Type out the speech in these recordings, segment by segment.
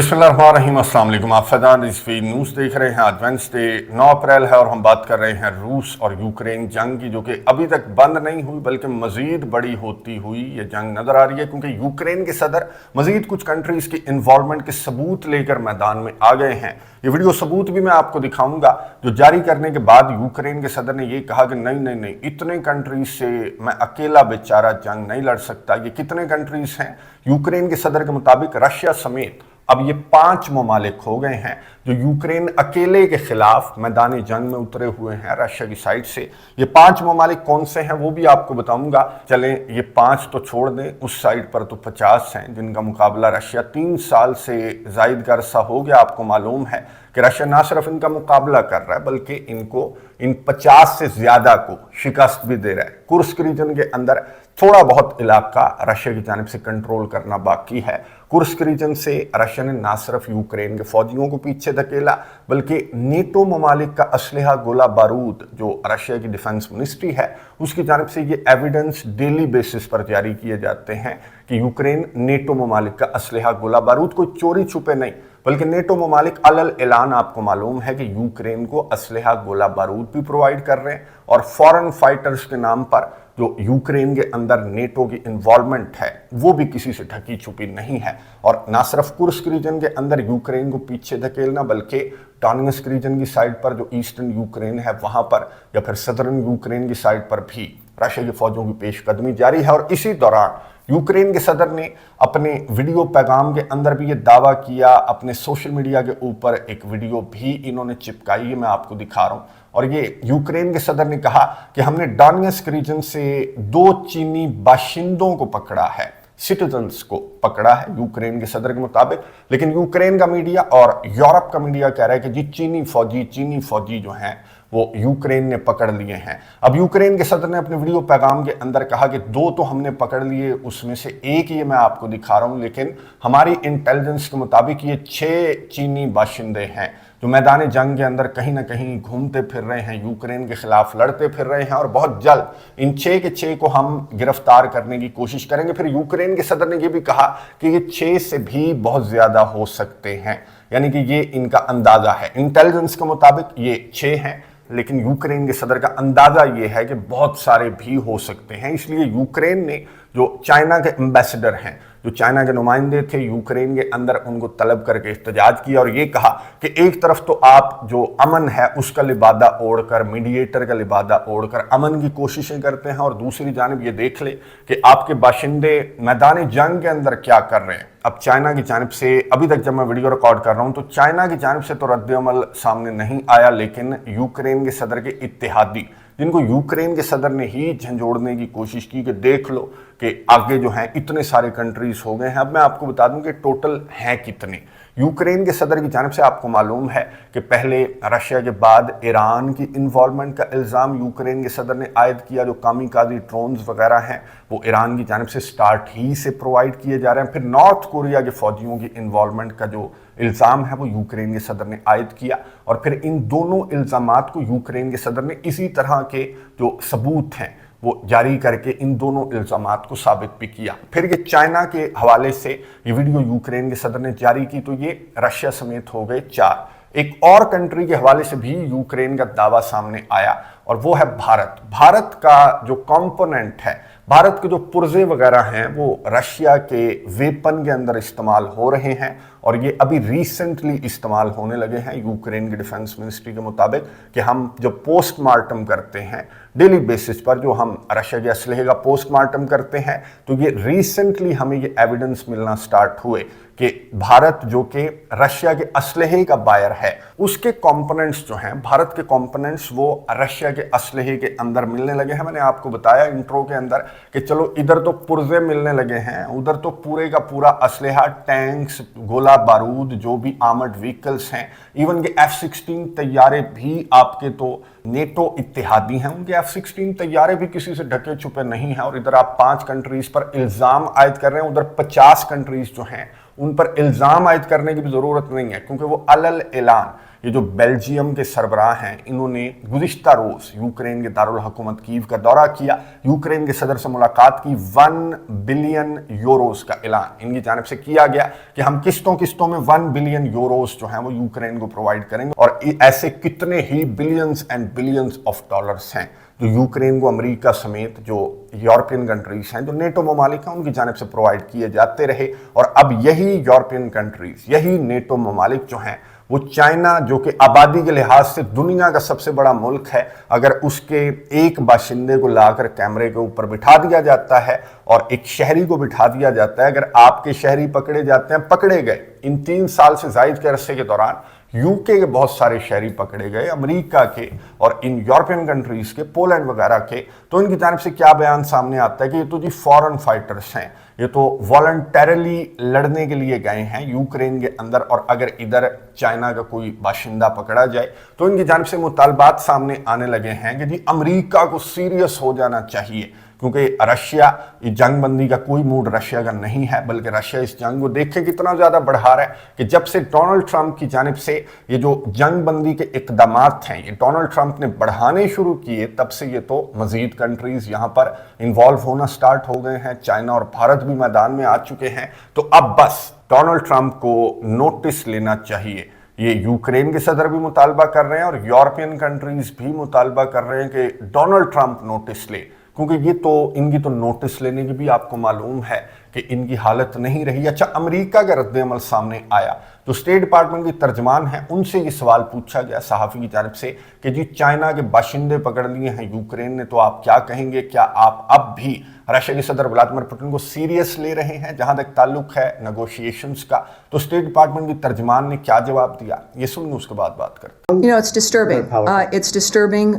बिस्मिल्लाहिर्रहमानिर्रहीम, अस्सलाम वालेकुम। आप फैजान रिजवी न्यूज़ देख रहे हैं। आज वेंसडे 9 अप्रैल है और हम बात कर रहे हैं रूस और यूक्रेन जंग की, जो कि अभी तक बंद नहीं हुई बल्कि मजीद बड़ी होती हुई ये जंग नजर आ रही है, क्योंकि यूक्रेन के सदर मजीद कुछ कंट्रीज की इन्वॉल्वमेंट के सबूत लेकर मैदान में आ गए हैं। ये वीडियो सबूत भी मैं आपको दिखाऊंगा, जो जारी करने के बाद यूक्रेन के सदर ने ये कहा कि नहीं नहीं नहीं, इतने कंट्रीज से मैं अकेला बेचारा जंग नहीं लड़ सकता। ये कितने कंट्रीज हैं? यूक्रेन के सदर के मुताबिक रशिया समेत अब ये 5 ममालिक हो गए हैं जो यूक्रेन अकेले के खिलाफ मैदानी जंग में उतरे हुए हैं रशिया की साइड से। ये 5 ममालिक कौन से हैं वो भी आपको बताऊंगा। चलें, ये 5 तो छोड़ दें, उस साइड पर तो 50 हैं जिनका मुकाबला रशिया 3 साल से जायद का अरसा हो गया। आपको मालूम है कि रशिया ना सिर्फ इनका मुकाबला कर रहा है बल्कि इनको इन 50 से ज्यादा को शिकस्त भी दे रहा है। कुर्स्क रीजन के अंदर थोड़ा बहुत इलाका रशिया की जानिब से कंट्रोल करना बाकी है। कुर्स्क रीजन से रशिया ने ना सिर्फ यूक्रेन के फौजियों को पीछे धकेला बल्कि नेटो ममालिक का असलहा गोला बारूद, जो रशिया की डिफेंस मिनिस्ट्री है उसकी जानिब से ये एविडेंस डेली बेसिस पर जारी किए जाते हैं कि यूक्रेन नेटो ममालिक का असलहा गोला बारूद कोई चोरी छुपे नहीं बल्कि नेटो ममालिक अलल ऐलान, आपको मालूम है कि यूक्रेन को असलहा गोला बारूद भी प्रोवाइड कर रहे हैं। और फॉरेन फाइटर्स के नाम पर जो यूक्रेन के अंदर नेटो की इन्वॉल्वमेंट है वो भी किसी से ढकी छुपी नहीं है। और ना सिर्फ कुर्स्क रीजन के अंदर यूक्रेन को पीछे धकेलना बल्कि डॉनेट्स्क रीजन की साइड पर जो ईस्टर्न यूक्रेन है वहां पर या फिर सदर्न यूक्रेन की साइड पर भी रशिया की फौजों की पेशकदमी जारी है। और इसी दौरान यूक्रेन के सदर ने अपने वीडियो पैगाम के अंदर भी ये दावा किया, अपने सोशल मीडिया के ऊपर एक वीडियो भी इन्होंने चिपकाई है, मैं आपको दिखा रहा हूं। और ये यूक्रेन के सदर ने कहा कि हमने डॉनेट्स्क रीजन से 2 चीनी बाशिंदों को पकड़ा है, सिटीजन्स को पकड़ा है यूक्रेन के सदर के मुताबिक। लेकिन यूक्रेन का मीडिया और यूरोप का मीडिया कह रहा है कि जी चीनी फौजी जो हैं वो यूक्रेन ने पकड़ लिए हैं। अब यूक्रेन के सदर ने अपने वीडियो पैगाम के अंदर कहा कि 2 तो हमने पकड़ लिए, उसमें से एक ये मैं आपको दिखा रहा हूं, लेकिन हमारी इंटेलिजेंस के मुताबिक ये 6 चीनी बाशिंदे हैं जो मैदान जंग के अंदर कहीं ना कहीं घूमते फिर रहे हैं, यूक्रेन के खिलाफ लड़ते फिर रहे हैं। और बहुत जल्द इन 6 के 6 को हम गिरफ्तार करने की कोशिश करेंगे। फिर यूक्रेन के सदर ने यह भी कहा कि ये 6 से भी बहुत ज्यादा हो सकते हैं, यानी कि ये इनका अंदाजा है। इंटेलिजेंस के मुताबिक ये 6 हैं, लेकिन यूक्रेन के सदर का अंदाजा यह है कि बहुत सारे भी हो सकते हैं। इसलिए यूक्रेन ने जो चाइना के एम्बेसडर हैं, जो चाइना के नुमाइंदे थे यूक्रेन के अंदर, उनको तलब करके एहतजाज किया और ये कहा कि एक तरफ तो आप जो अमन है उसका लिबादा ओढ़कर, मीडिएटर का लिबादा ओढ़कर अमन की कोशिशें करते हैं, और दूसरी जानिब ये देख ले कि आपके बाशिंदे मैदान जंग के अंदर क्या कर रहे हैं। अब चाइना की जानिब से अभी तक जब मैं वीडियो रिकॉर्ड कर रहा हूं तो चाइना की जानिब से तो रद्द-ए-अमल सामने नहीं आया, लेकिन यूक्रेन के सदर के इत्तेहादी, जिनको यूक्रेन के सदर ने ही झंझोड़ने की कोशिश की कि देख लो कि आगे जो हैं इतने सारे कंट्रीज हो गए हैं। अब मैं आपको बता दूं कि टोटल हैं कितने। यूक्रेन के सदर की जानिब से आपको मालूम है कि पहले रशिया के बाद ईरान की इन्वॉल्वमेंट का इल्ज़ाम यूक्रेन के सदर ने आयद किया। जो कामिकाज़ी ड्रोन्स वगैरह हैं वो ईरान की जानिब से स्टार्ट ही से प्रोवाइड किए जा रहे हैं। फिर नॉर्थ कोरिया के फौजियों की इन्वॉल्वमेंट का जो इल्ज़ाम है वो यूक्रेन के सदर ने आयद किया, और फिर इन दोनों इल्ज़ामात को यूक्रेन के सदर ने इसी तरह के जो सबूत हैं वो जारी करके इन दोनों इल्ज़ामात को साबित भी किया। फिर ये चाइना के हवाले से ये वीडियो यूक्रेन के सदर ने जारी की तो ये रशिया समेत हो गए 4। एक और कंट्री के हवाले से भी यूक्रेन का दावा सामने आया और वो है भारत। भारत का जो कंपोनेंट है, भारत के जो पुर्जे वगैरह हैं वो रशिया के वेपन के अंदर इस्तेमाल हो रहे हैं, और ये अभी रिसेंटली इस्तेमाल होने लगे हैं। यूक्रेन की डिफेंस मिनिस्ट्री के मुताबिक कि हम जब पोस्टमार्टम करते हैं डेली बेसिस पर, जो हम रशिया के असलहे का पोस्टमार्टम करते हैं, तो ये रिसेंटली हमें ये एविडेंस मिलना स्टार्ट हुए कि भारत जो कि रशिया के असलहे का बायर है, उसके कंपोनेंट्स जो हैं, भारत के कंपोनेंट्स वो रशिया के असलहे के अंदर मिलने लगे हैं। मैंने आपको बताया इंट्रो के अंदर कि चलो इधर तो पुर्जे मिलने लगे हैं, उधर तो पूरे का पूरा असलहा, टैंक्स, गोला बारूद, जो भी आर्मर्ड व्हीकल्स हैं, इवन के F-16 तैयारे भी आपके तो नेटो इत्तेहादी हैं, उनके F-16 तैयारे भी किसी से ढके छुपे नहीं हैं। और इधर आप 5 कंट्रीज पर इल्जाम आयद कर रहे हैं, उधर 50 कंट्रीज जो हैं उन पर इल्ज़ाम आयद करने की भी ज़रूरत नहीं है, क्योंकि वो अलल ऐलान ये जो बेल्जियम के सरबराह हैं, इन्होंने गुज़िश्ता रोज़ यूक्रेन के दारुल हुकूमत कीव का दौरा किया, यूक्रेन के सदर से मुलाकात की, 1 बिलियन यूरोस का ऐलान इनकी जानिब से किया गया कि हम किस्तों किस्तों में 1 बिलियन यूरोस जो हैं वो यूक्रेन को प्रोवाइड करेंगे। और ऐसे कितने ही billions and billions of dollars हैं जो यूक्रेन को अमेरिका समेत जो यूरोपियन कंट्रीज हैं, जो नेटो ममालिक हैं, उनकी जानिब से प्रोवाइड किए जाते रहे। और अब यही यूरोपियन कंट्रीज, यही नेटो ममालिक जो हैं, वो चाइना जो कि आबादी के लिहाज से दुनिया का सबसे बड़ा मुल्क है, अगर उसके एक बाशिंदे को लाकर कैमरे के ऊपर बिठा दिया जाता है और एक शहरी को बिठा दिया जाता है, अगर आपके शहरी पकड़े जाते हैं, पकड़े गए इन 3 साल से जायद के अरसे के दौरान यूके के बहुत सारे शहरी पकड़े गए, अमेरिका के और इन यूरोपियन कंट्रीज के, पोलैंड वगैरह के, तो इनकी जानिब से क्या बयान सामने आता है कि ये तो जी फॉरेन फाइटर्स हैं, ये तो वॉलंटरली लड़ने के लिए गए हैं यूक्रेन के अंदर, और अगर इधर चाइना का कोई बाशिंदा पकड़ा जाए तो इनकी जानिब से मुतालबात सामने आने लगे हैं कि जी अमेरिका को सीरियस हो जाना चाहिए, क्योंकि रशिया इस जंग बंदी का कोई मूड रशिया का नहीं है, बल्कि रशिया इस जंग को देखें कितना ज़्यादा बढ़ा रहा है कि जब से डोनाल्ड ट्रंप की जानिब से ये जो जंग बंदी के इकदामात हैं ये डोनाल्ड ट्रंप ने बढ़ाने शुरू किए, तब से ये तो मज़ीद कंट्रीज़ यहाँ पर इन्वॉल्व होना स्टार्ट हो गए हैं, चाइना और भारत भी मैदान में आ चुके हैं। तो अब बस डोनाल्ड ट्रंप को नोटिस लेना चाहिए। ये यूक्रेन के सदर भी मुतालबा कर रहे हैं और यूरोपियन कंट्रीज़ भी मुतालबा कर रहे हैं कि डोनाल्ड ट्रंप नोटिस ले, क्योंकि ये तो इनकी तो नोटिस लेने की भी आपको मालूम है कि इनकी हालत नहीं रही। अच्छा, अमेरिका का रद्द-ए-अमल सामने आया, जो स्टेट डिपार्टमेंट की तर्जमान है उनसे ये सवाल पूछा गया सहाफ़ी की जानिब से कि जी चाइना के बाशिंदे पकड़ लिए हैं यूक्रेन ने, तो आप क्या कहेंगे, क्या आप अब भी रशिया के सदर व्लादिमीर पुतिन को सीरियस ले रहे हैं जहां तक ताल्लुक है नेगोशिएशंस का? तो स्टेट डिपार्टमेंट की तर्जमान ने क्या जवाब दिया, ये सुनिए, उसके बाद बात करते हैं। You know, it's disturbing. It's disturbing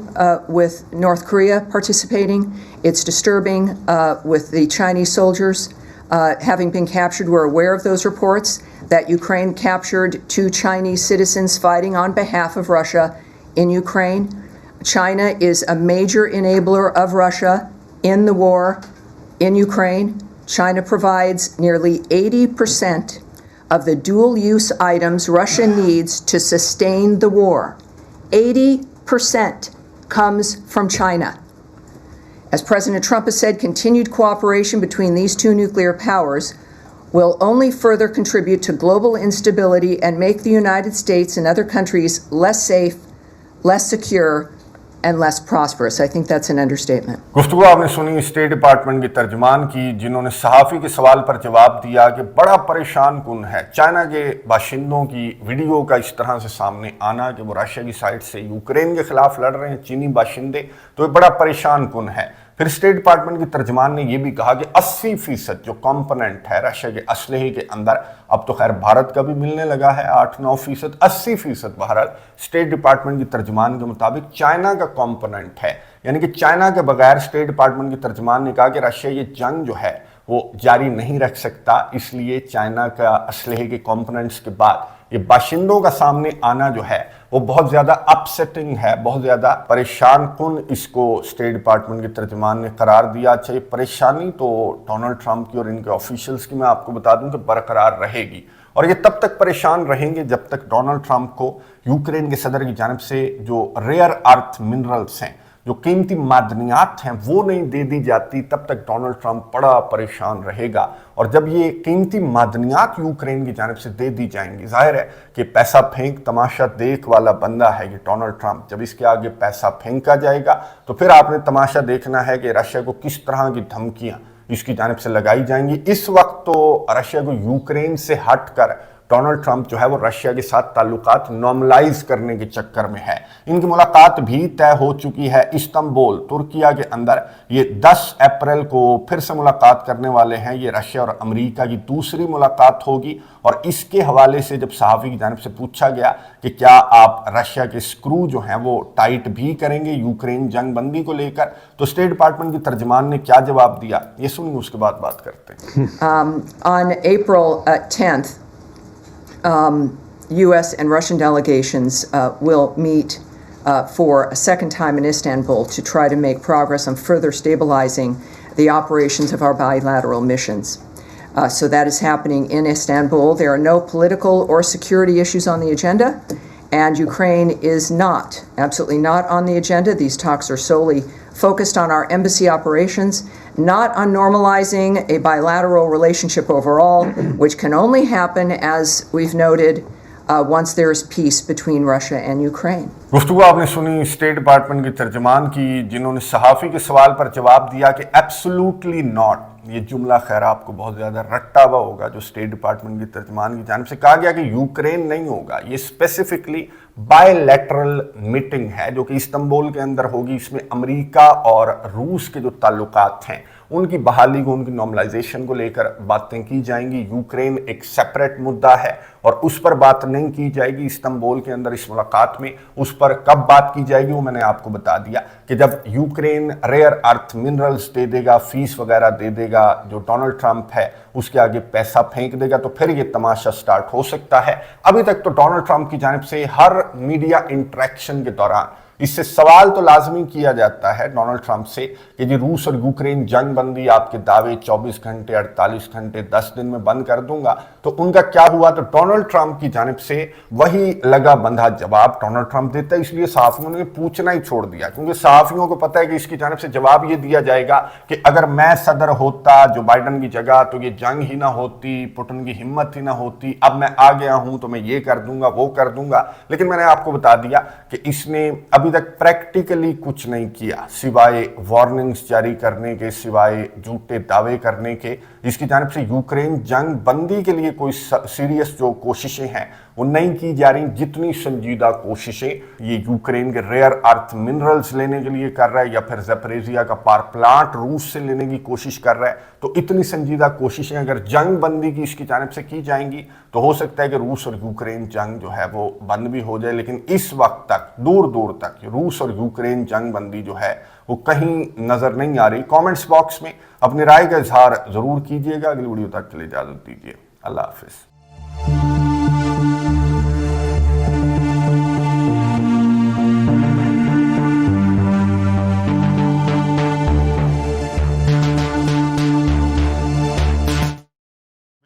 with North Korea participating. It's disturbing with the Chinese soldiers having been captured. We're aware of those reports that Ukraine captured 2 Chinese citizens fighting on behalf of Russia in Ukraine. China is a major enabler of Russia in the war in Ukraine. China provides nearly 80% of the dual-use items Russia needs to sustain the war. 80% comes from China. As President Trump has said, continued cooperation between these 2 nuclear powers will only further contribute to global instability and make the United States and other countries less safe, less secure, and less prosperous. I think that's an understatement. गुफ्तगू आपने सुनी state department की तर्जमान की, जिन्होंने सहाफ़ी के सवाल पर जवाब दिया कि बड़ा परेशान कुन है चाइना के बाशिंदों की वीडियो का इस तरह से सामने आना कि वो रशिया की साइड से यूक्रेन के खिलाफ लड़ रहे हैं चीनी बाशिंदे, तो ये बड़ा परेशान कुन है। फिर स्टेट डिपार्टमेंट की तर्जमान ने यह भी कहा कि 80% जो कंपोनेंट है रशिया के असलहे के अंदर, अब तो खैर भारत का भी मिलने लगा है 8-9%, 80% बहरहाल स्टेट डिपार्टमेंट की तर्जमान के मुताबिक चाइना का कंपोनेंट है। यानी कि चाइना के बगैर स्टेट डिपार्टमेंट की तर्जमान ने कहा कि रशिया ये जंग जो है वो जारी नहीं रख सकता, इसलिए चाइना का असलहे के कंपोनेंट्स के बाद ये बाशिंदों का सामने आना जो है वो बहुत ज़्यादा अपसेटिंग है, बहुत ज़्यादा परेशान कुन इसको स्टेट डिपार्टमेंट के तर्जमान ने करार दिया। अच्छा, ये परेशानी तो डोनाल्ड ट्रंप की और इनके ऑफिशियल्स की मैं आपको बता दूं कि बरकरार रहेगी, और ये तब तक परेशान रहेंगे जब तक डोनाल्ड ट्रंप को यूक्रेन के सदर की जानिब से जो रेयर अर्थ मिनरल्स हैं, जो कीमती मादनियात हैं, वो नहीं दे दी जाती, तब तक डोनाल्ड ट्रंप बड़ा परेशान रहेगा। और जब ये कीमती मादनियात यूक्रेन की जानिब से दे दी जाएंगी, जाहिर है कि पैसा फेंक तमाशा देख वाला बंदा है कि डोनाल्ड ट्रंप, जब इसके आगे पैसा फेंका जाएगा तो फिर आपने तमाशा देखना है कि रशिया को किस तरह की धमकियां इसकी जानिब से लगाई जाएंगी। इस वक्त तो रशिया को यूक्रेन से हट कर डोनाल्ड ट्रंप जो है वो रशिया के साथ ताल्लुकात नॉर्मलाइज करने के चक्कर में है। इनकी मुलाकात भी तय हो चुकी है इस्तांबुल, तुर्किया के अंदर। ये 10 अप्रैल को फिर से मुलाकात करने वाले हैं। ये रशिया और अमेरिका की दूसरी मुलाकात होगी। और इसके हवाले से जब सहाफ़ी की जानिब से पूछा गया कि क्या आप रशिया के स्क्रू जो हैं वो टाइट भी करेंगे यूक्रेन जंग बंदी को लेकर, तो स्टेट डिपार्टमेंट की तर्जमान ने क्या जवाब दिया, ये सुनिए, उसके बाद बात करते हैं। On April 10th, U.S. and Russian delegations will meet for a second time in Istanbul to try to make progress on further stabilizing the operations of our bilateral missions. So that is happening in Istanbul. There are no political or security issues on the agenda, and Ukraine is not, absolutely not on the agenda. These talks are solely focused on our embassy operations, not on normalizing a bilateral relationship overall, which can only happen, as we've noted, once there is peace between Russia and Ukraine. गुफ्तगू आपने सुनी state department के तर्जमान की, जिन्होंने सहाफ़ी के सवाल पर जवाब दिया कि एब्सोल्युटली नॉट। ये जुमला खैर आपको बहुत ज़्यादा रट्टा हुआ होगा जो स्टेट डिपार्टमेंट के तर्जमान की जानिब से कहा गया कि यूक्रेन नहीं होगा। ये स्पेसिफिकली बायलैटरल मीटिंग है जो कि इस्तांबुल के अंदर होगी। इसमें अमेरिका और रूस के जो ताल्लुकात हैं उनकी बहाली को, उनकी नॉर्मलाइजेशन को लेकर बातें की जाएंगी। यूक्रेन एक सेपरेट मुद्दा है और उस पर बात नहीं की जाएगी इस्तांबुल के अंदर इस मुलाकात में। उस पर कब बात की जाएगी वो मैंने आपको बता दिया कि जब यूक्रेन रेयर अर्थ मिनरल्स दे देगा, फीस वगैरह दे देगा, जो डोनाल्ड ट्रंप है उसके आगे पैसा फेंक देगा, तो फिर ये तमाशा स्टार्ट हो सकता है। अभी तक तो डोनाल्ड ट्रंप की जानिब से हर मीडिया इंटरेक्शन के दौरान इससे सवाल तो लाजमी किया जाता है डोनाल्ड ट्रंप से कि जी रूस और यूक्रेन जंग बंदी आपके दावे 24 घंटे 48 घंटे 10 दिन में बंद कर दूंगा, तो उनका क्या हुआ? तो डोनाल्ड ट्रंप की जानिब से वही लगा बंधा जवाब डोनाल्ड ट्रंप देता है। इसलिए सहाफियों ने पूछना ही छोड़ दिया, क्योंकि सहाफियों को पता है कि इसकी जानिब से जवाब ये दिया जाएगा कि अगर मैं सदर होता जो बाइडन की जगह तो ये जंग ही ना होती, पुतिन की हिम्मत ही ना होती, अब मैं आ गया हूं तो मैं ये कर दूंगा वो कर दूंगा। लेकिन मैंने आपको बता दिया कि इसने अभी तक प्रैक्टिकली कुछ नहीं किया सिवाय वार्निंग्स जारी करने के, सिवाय झूठे दावे करने के। इसकी जानिब से यूक्रेन जंग बंदी के लिए कोई सीरियस जो कोशिशें हैं वो नहीं की जा रही। जितनी संजीदा कोशिशें ये यूक्रेन के रेयर अर्थ मिनरल्स लेने के लिए कर रहा है या फिर ज़ैपोरिज़िया का पावर प्लांट रूस से लेने की कोशिश कर रहा है, तो इतनी संजीदा कोशिशें अगर जंग बंदी की इसकी जानिब से की जाएंगी तो हो सकता है कि रूस और यूक्रेन जंग जो है वो बंद भी हो जाए। लेकिन इस वक्त तक दूर दूर तक रूस और यूक्रेन जंग बंदी जो है वो कहीं नजर नहीं आ रही। कमेंट्स बॉक्स में अपनी राय का इजहार जरूर कीजिएगा। अगली वीडियो तक के लिए इजाजत दीजिए। अल्लाह हाफिज।